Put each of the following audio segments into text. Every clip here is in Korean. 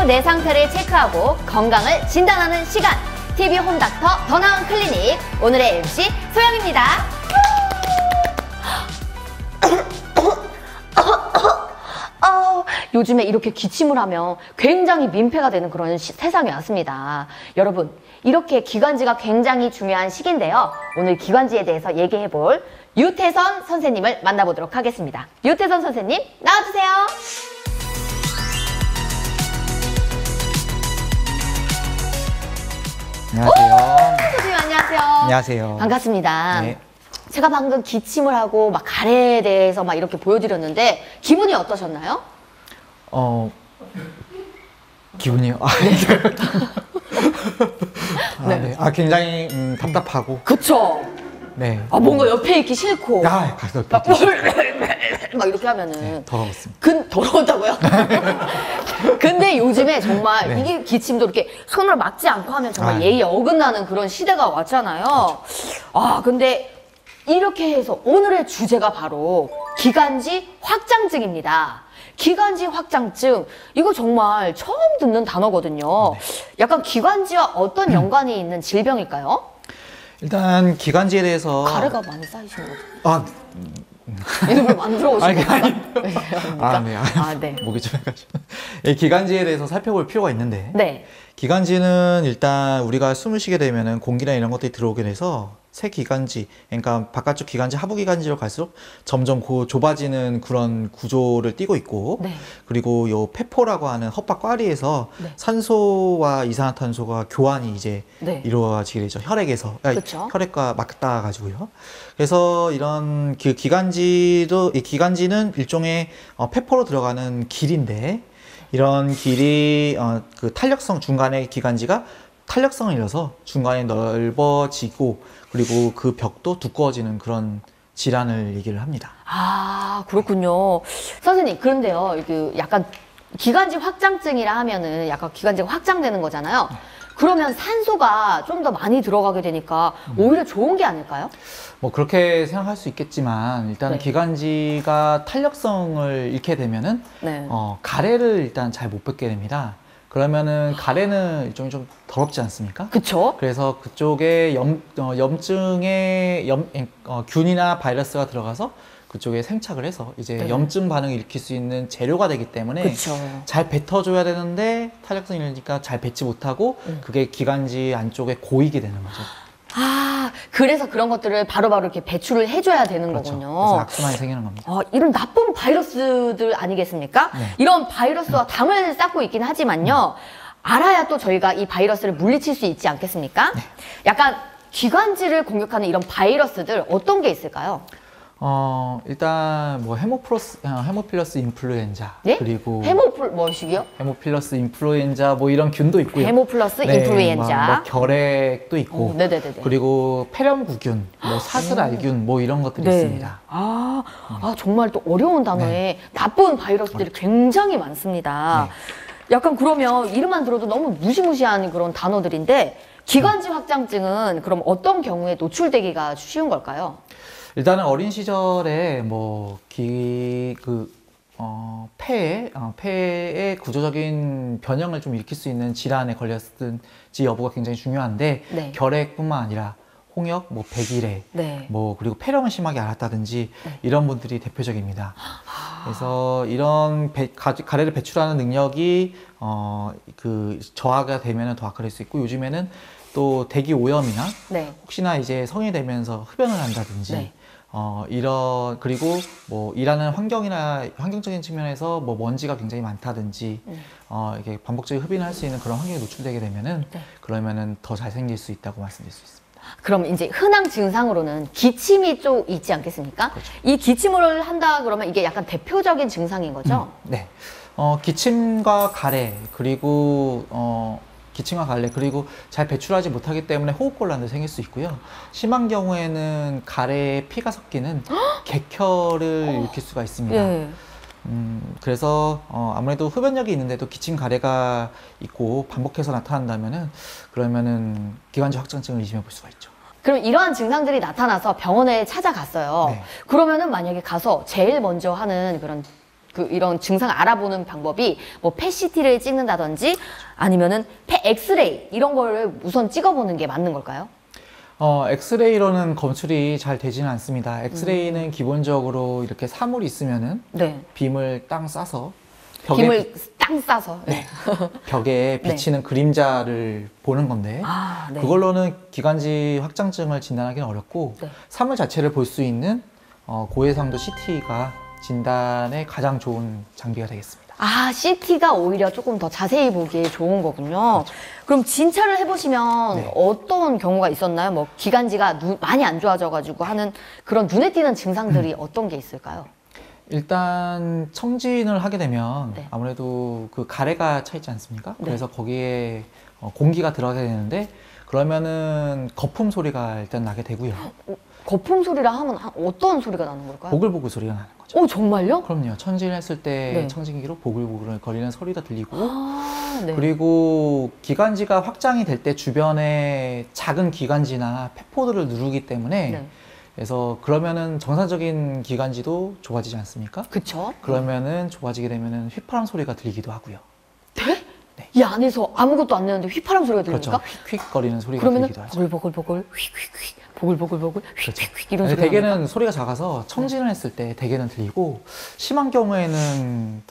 내 상태를 체크하고 건강을 진단하는 시간, TV 홈닥터 더 나은 클리닉. 오늘의 MC 소영입니다. 요즘에 이렇게 기침을 하면 굉장히 민폐가 되는 그런 세상이 왔습니다. 여러분, 이렇게 기관지가 굉장히 중요한 시기인데요. 오늘 기관지에 대해서 얘기해볼 유태선 선생님을 만나보도록 하겠습니다. 유태선 선생님, 나와주세요. 안녕하세요. 선생님, 안녕하세요. 안녕하세요. 반갑습니다. 네. 제가 방금 기침을 하고 막 가래에 대해서 막 이렇게 보여드렸는데 기분이 어떠셨나요? 기분이요? 네. 굉장히 답답하고. 그쵸? 네. 뭔가 옆에 있기 싫고. 가서 막 이렇게 하면은. 네, 더러웠습니다. 더러웠다고요? 근데 요즘에 정말 네. 이게 기침도 이렇게 손을 막지 않고 하면 정말 네. 예의에 어긋나는 그런 시대가 왔잖아요. 그렇죠. 근데 이렇게 해서 오늘의 주제가 바로 기관지 확장증입니다. 기관지 확장증, 이거 정말 처음 듣는 단어거든요. 네. 약간 기관지와 어떤 연관이 있는 질병일까요? 일단 기관지에 대해서 가래가 많이 쌓이신 거죠? 이름을 만들어 오신 건가요? 네. 목이 좀 해가지고. 기관지에 대해서 살펴볼 필요가 있는데. 네. 기관지는 일단 우리가 숨을 쉬게 되면은 공기나 이런 것들이 들어오게 돼서 새 기관지, 그러니까 바깥쪽 기관지, 하부 기관지로 갈수록 점점 좁아지는 그런 구조를 띠고 있고, 네. 그리고 요 페포라고 하는 헛박 꽈리에서 네. 산소와 이산화탄소가 교환이 이제 네. 이루어지게 되죠. 혈액에서, 그쵸? 혈액과 맞닿아 가지고요. 그래서 이런 이 기관지는 일종의 페포로 들어가는 길인데, 이런 길이 그 탄력성 중간에 기관지가 탄력성을 잃어서 중간에 넓어지고 그리고 그 벽도 두꺼워지는 그런 질환을 얘기를 합니다. 그렇군요. 선생님, 그런데요, 약간 기관지 확장증이라 하면은 약간 기관지가 확장되는 거잖아요. 그러면 산소가 좀 더 많이 들어가게 되니까 오히려 좋은 게 아닐까요? 뭐 그렇게 생각할 수 있겠지만 일단은 네. 기관지가 탄력성을 잃게 되면은 네. 가래를 일단 잘 못 뱉게 됩니다. 그러면은 가래는 일종의 좀 더럽지 않습니까? 그쵸? 그래서 그쪽에 염증에 균이나 바이러스가 들어가서 그쪽에 생착을 해서 이제 네. 염증 반응을 일으킬 수 있는 재료가 되기 때문에 그쵸. 잘 뱉어줘야 되는데 탄력성이 잃으니까 잘 뱉지 못하고 그게 기관지 안쪽에 고이게 되는 거죠. 그래서 그런 것들을 바로바로 이렇게 배출을 해줘야 되는 그렇죠. 거군요. 그래서 악순환이 생기는 겁니다. 이런 나쁜 바이러스들 아니겠습니까? 네. 이런 바이러스와 담을 쌓고 있긴 하지만요. 알아야 또 저희가 이 바이러스를 물리칠 수 있지 않겠습니까? 네. 약간 기관지를 공격하는 이런 바이러스들 어떤 게 있을까요? 일단 뭐 헤모필러스 인플루엔자 네? 그리고 뭐시기요? 헤모필러스 인플루엔자 뭐 이런 균도 있고요. 헤모플러스 네, 인플루엔자. 뭐 결핵도 있고, 네네네네. 그리고 폐렴구균, 뭐 사슬알균, 뭐 이런 것들이 있습니다. 정말 또 어려운 단어에 나쁜 바이러스들이 굉장히 많습니다. 약간 그러면 이름만 들어도 너무 무시무시한 그런 단어들인데 기관지 확장증은 그럼 어떤 경우에 노출되기가 쉬운 걸까요? 일단은 어린 시절에 뭐 폐의 구조적인 변형을 좀 일으킬 수 있는 질환에 걸렸든지 여부가 굉장히 중요한데 네. 결핵뿐만 아니라 홍역, 뭐 백일해, 네. 뭐 그리고 폐렴을 심하게 앓았다든지 이런 분들이 대표적입니다. 그래서 이런 가래를 배출하는 능력이 저하가 되면은 더 악화될 수 있고 요즘에는 또 대기 오염이나 네. 혹시나 이제 성인이 되면서 흡연을 한다든지 네. 그리고 뭐 일하는 환경적인 측면에서 뭐 먼지가 굉장히 많다든지 이게 반복적인 흡인을 할 수 있는 그런 환경에 노출되게 되면은 그러면은 더 잘 생길 수 있다고 말씀드릴 수 있습니다. 그럼 이제 흔한 증상으로는 기침이 좀 있지 않겠습니까? 그렇죠. 이 기침을 한다 그러면 이게 약간 대표적인 증상인 거죠? 네. 기침과 가래 그리고 기침과 가래 그리고 잘 배출하지 못하기 때문에 호흡곤란도 생길 수 있고요. 심한 경우에는 가래에 피가 섞이는 객혈을 일으킬 수가 있습니다. 예. 그래서 아무래도 흡연력이 있는데도 기침 가래가 있고 반복해서 나타난다면은 그러면은 기관지 확장증을 의심해 볼 수가 있죠. 그럼 이러한 증상들이 나타나서 병원에 찾아갔어요. 네. 그러면은 만약에 가서 제일 먼저 하는 그런 이런 증상 알아보는 방법이 뭐 펫CT를 찍는다든지 아니면은 펫 엑스레이 이런 거를 우선 찍어보는 게 맞는 걸까요? 엑스레이로는 검출이 잘 되지는 않습니다. 엑스레이는 기본적으로 이렇게 사물이 있으면은 네. 빔을 땅 싸서 빔을 땅 싸서 네. 벽에 비치는 그림자를 보는 건데 네. 그걸로는 기관지 확장증을 진단하기는 어렵고 네. 사물 자체를 볼 수 있는 고해상도 CT가 진단에 가장 좋은 장비가 되겠습니다. CT가 오히려 조금 더 자세히 보기에 좋은 거군요. 그럼 진찰을 해보시면 네. 어떤 경우가 있었나요? 뭐 기관지가 많이 안 좋아져가지고 하는 그런 눈에 띄는 증상들이 어떤 게 있을까요? 일단 청진을 하게 되면 네. 아무래도 그 가래가 차 있지 않습니까? 네. 그래서 거기에 공기가 들어가게 되는데 그러면은 거품 소리가 일단 나게 되고요. 거품 소리라 하면 어떤 소리가 나는 걸까요? 보글보글 소리가 나는 거죠. 정말요? 그럼요. 청진했을 때 네. 청진기로 보글보글 거리는 소리가 들리고 네. 그리고 기관지가 확장이 될 때 주변에 작은 기관지나 폐포들을 누르기 때문에 네. 그래서 그러면은 정상적인 기관지도 좁아지지 않습니까? 그쵸? 그러면은 좁아지게 되면은 휘파람 소리가 들리기도 하고요. 네? 이 안에서 아무것도 안 내는데 휘파람 소리가 들립니까? 그렇죠. 휙휙 거리는 소리가 그러면은 들리기도 하죠. 보글보글보글 휙휙휙 보글보글보글 그렇죠. 휙휙휙 이런 근데 소리가 대개는 납니까? 소리가 작아서 청진을 했을 때 대개는 들리고 심한 경우에는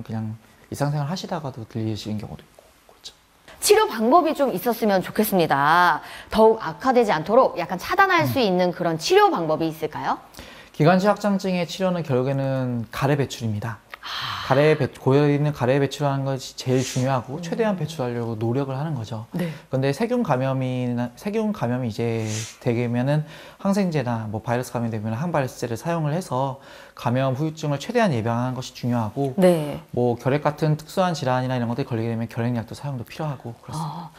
그냥 일상생활 하시다가도 들리시는 경우도 있고 그렇죠. 치료 방법이 좀 있었으면 좋겠습니다. 더욱 악화되지 않도록 약간 차단할 수 있는 그런 치료 방법이 있을까요? 기관지 확장증의 치료는 결국에는 가래 배출입니다. 고여있는 가래 배출하는 것이 제일 중요하고 최대한 배출하려고 노력을 하는 거죠. 네. 근데 세균 감염이 이제 되면은 항생제나 뭐 바이러스 감염이 되면 항바이러스제를 사용을 해서 감염 후유증을 최대한 예방하는 것이 중요하고 네. 뭐 결핵 같은 특수한 질환이나 이런 것들이 걸리게 되면 결핵약도 사용도 필요하고 그렇습니다.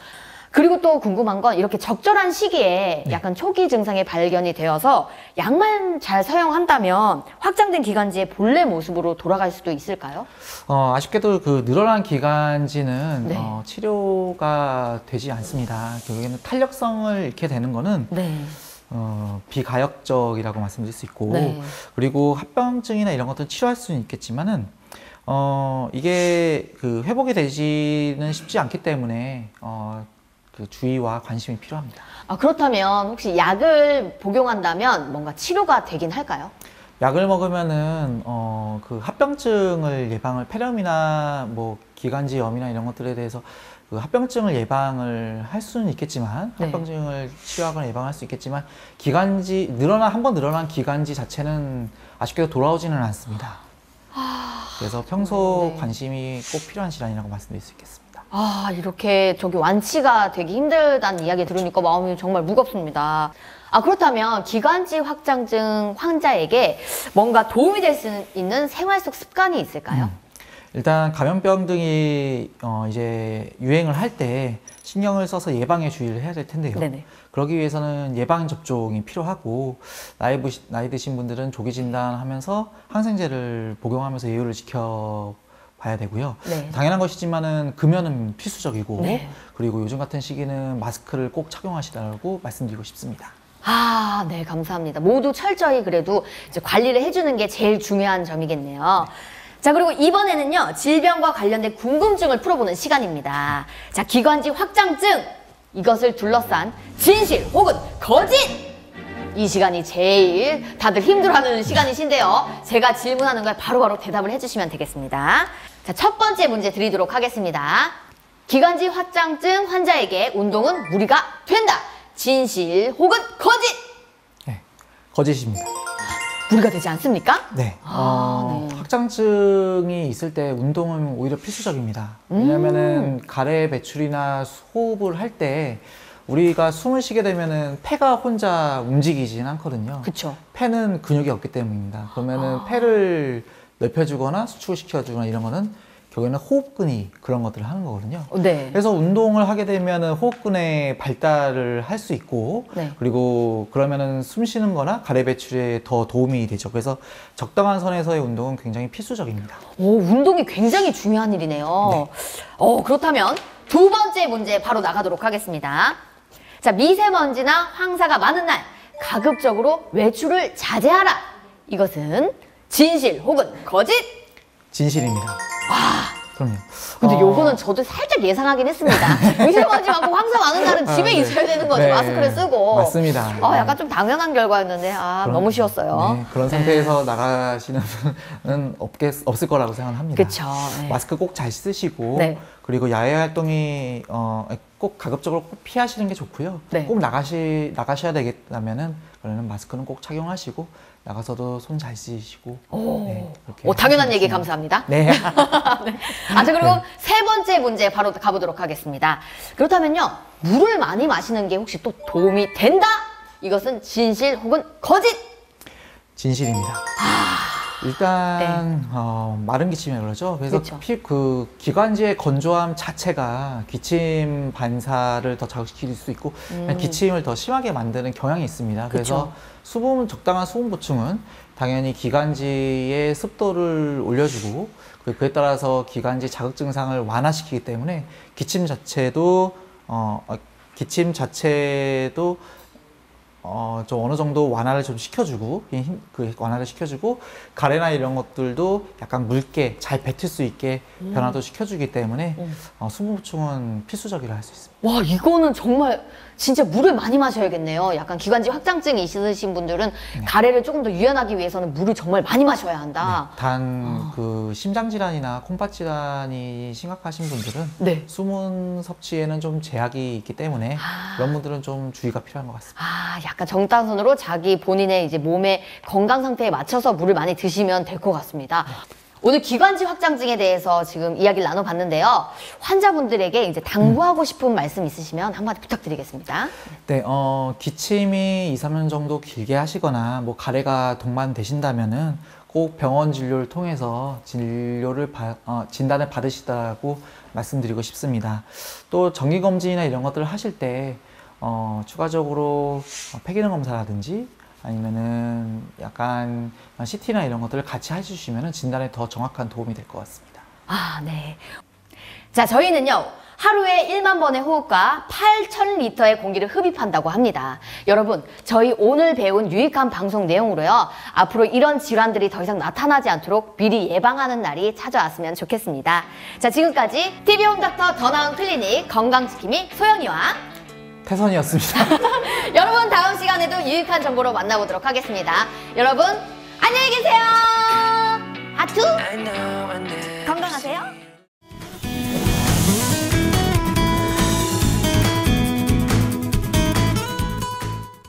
그리고 또 궁금한 건 이렇게 적절한 시기에 네. 약간 초기 증상이 발견이 되어서 약만 잘 사용한다면 확장된 기관지의 본래 모습으로 돌아갈 수도 있을까요? 아쉽게도 그 늘어난 기관지는 네. 치료가 되지 않습니다. 결국에는 탄력성을 잃게 되는 거는 네. 비가역적이라고 말씀드릴 수 있고 네. 그리고 합병증이나 이런 것들은 치료할 수는 있겠지만은 이게 그 회복이 되지는 쉽지 않기 때문에 그 주의와 관심이 필요합니다. 그렇다면 혹시 약을 복용한다면 뭔가 치료가 되긴 할까요? 약을 먹으면은 그 합병증을 폐렴이나 뭐 기관지염이나 이런 것들에 대해서 그 합병증을 예방을 할 수는 있겠지만 네. 합병증을 치료하거나 예방할 수 있겠지만 한번 늘어난 기관지 자체는 아쉽게도 돌아오지는 않습니다. 그래서 평소 네. 관심이 꼭 필요한 질환이라고 말씀드릴 수 있겠습니다. 이렇게 완치가 되기 힘들다는 이야기 들으니까 마음이 정말 무겁습니다. 그렇다면 기관지 확장증 환자에게 뭔가 도움이 될 수 있는 생활 속 습관이 있을까요? 일단 감염병 등이 이제 유행을 할 때 신경을 써서 예방에 주의를 해야 될 텐데요. 네네. 그러기 위해서는 예방 접종이 필요하고 나이 드신 분들은 조기 진단하면서 항생제를 복용하면서 예후를 지켜봐야 되고요. 네. 당연한 것이지만은 금연은 필수적이고 네. 그리고 요즘 같은 시기는 마스크를 꼭 착용하시라고 말씀드리고 싶습니다. 네, 감사합니다. 모두 철저히 그래도 이제 관리를 해주는 게 제일 중요한 점이겠네요. 자, 그리고 이번에는요, 질병과 관련된 궁금증을 풀어보는 시간입니다. 자, 기관지 확장증! 이것을 둘러싼 진실 혹은 거짓! 이 시간이 제일 다들 힘들어하는 시간이신데요. 제가 질문하는 걸 바로바로 대답을 해주시면 되겠습니다. 자, 첫 번째 문제 드리도록 하겠습니다. 기관지 확장증 환자에게 운동은 무리가 된다! 진실 혹은 거짓! 네, 거짓입니다. 무리가 되지 않습니까? 네. 네. 확장증이 있을 때 운동은 오히려 필수적입니다. 왜냐면은 가래 배출이나 호흡을 할 때 우리가 숨을 쉬게 되면은 폐가 혼자 움직이진 않거든요. 그쵸. 폐는 근육이 없기 때문입니다. 그러면은 폐를 넓혀주거나 수축을 시켜주거나 이런 거는 결국에는 호흡근이 그런 것들을 하는 거거든요. 네. 그래서 운동을 하게 되면은 호흡근의 발달을 할 수 있고, 네. 그리고 그러면은 숨 쉬는 거나 가래 배출에 더 도움이 되죠. 그래서 적당한 선에서의 운동은 굉장히 필수적입니다. 운동이 굉장히 중요한 일이네요. 그렇다면 두 번째 문제 바로 나가도록 하겠습니다. 자, 미세먼지나 황사가 많은 날 가급적으로 외출을 자제하라. 이것은 진실 혹은 거짓? 진실입니다. 그럼요. 근데 요거는 저도 살짝 예상하긴 했습니다. 미세먼지 많고 황사 많은 날은 집에 있어야 되는 거죠. 네, 마스크를 쓰고. 맞습니다. 약간 좀 당연한 결과였는데 너무 쉬웠어요. 네, 그런 상태에서 나가시는 분은 없을 거라고 생각합니다. 그쵸. 네. 마스크 꼭 잘 쓰시고 네. 그리고 야외 활동이 꼭 가급적으로 꼭 피하시는 게 좋고요. 네. 꼭 나가셔야 되겠다면은 그러면 마스크는 꼭 착용하시고 나가서도 손 잘 씻으시고. 네, 그렇게 당연한 얘기 감사합니다. 네. 네. 자, 그리고 세 번째 문제 바로 가보도록 하겠습니다. 그렇다면요, 물을 많이 마시는 게 혹시 또 도움이 된다? 이것은 진실 혹은 거짓? 진실입니다. 일단 마른 기침이라 그러죠. 그래서 그쵸. 기관지의 건조함 자체가 기침 반사를 더 자극시킬 수 있고 기침을 더 심하게 만드는 경향이 있습니다. 그래서 적당한 수분 보충은 당연히 기관지의 습도를 올려주고 그에 따라서 기관지 자극 증상을 완화시키기 때문에 기침 자체도 좀 어느 정도 완화를 좀 시켜주고, 완화를 시켜주고, 가래나 이런 것들도 약간 묽게 잘 뱉을 수 있게 변화도 시켜주기 때문에 수분 보충은 필수적이라 할 수 있습니다. 와, 이거는 정말 진짜 물을 많이 마셔야겠네요. 약간 기관지 확장증이 있으신 분들은 가래를 조금 더 유연하기 위해서는 물을 정말 많이 마셔야 한다. 단 그 심장 질환이나 콩팥 질환이 심각하신 분들은 수분 섭취에는 좀 제약이 있기 때문에 그런 분들은 좀 주의가 필요한 것 같습니다. 약간 정당선으로 자기 본인의 이제 몸의 건강 상태에 맞춰서 물을 많이 드시면 될 것 같습니다. 오늘 기관지 확장증에 대해서 지금 이야기를 나눠봤는데요. 환자분들에게 이제 당부하고 싶은 말씀 있으시면 한마디 부탁드리겠습니다. 네, 기침이 2, 3년 정도 길게 하시거나 뭐 가래가 동반되신다면은 꼭 병원 진료를 통해서 진단을 받으시라고 말씀드리고 싶습니다. 또 정기검진이나 이런 것들을 하실 때 추가적으로 폐기능 검사라든지 아니면은 약간 CT나 이런 것들을 같이 해주시면 진단에 더 정확한 도움이 될 것 같습니다. 네. 자, 저희는요, 하루에 1만 번의 호흡과 8,000리터의 공기를 흡입한다고 합니다. 여러분, 저희 오늘 배운 유익한 방송 내용으로요, 앞으로 이런 질환들이 더 이상 나타나지 않도록 미리 예방하는 날이 찾아왔으면 좋겠습니다. 자, 지금까지 TV홈닥터 더 나은 클리닉 건강지킴이 소영이와 태선이었습니다. 여러분, 다음 시간에도 유익한 정보로 만나보도록 하겠습니다. 여러분, 안녕히 계세요. 하트! 건강하세요.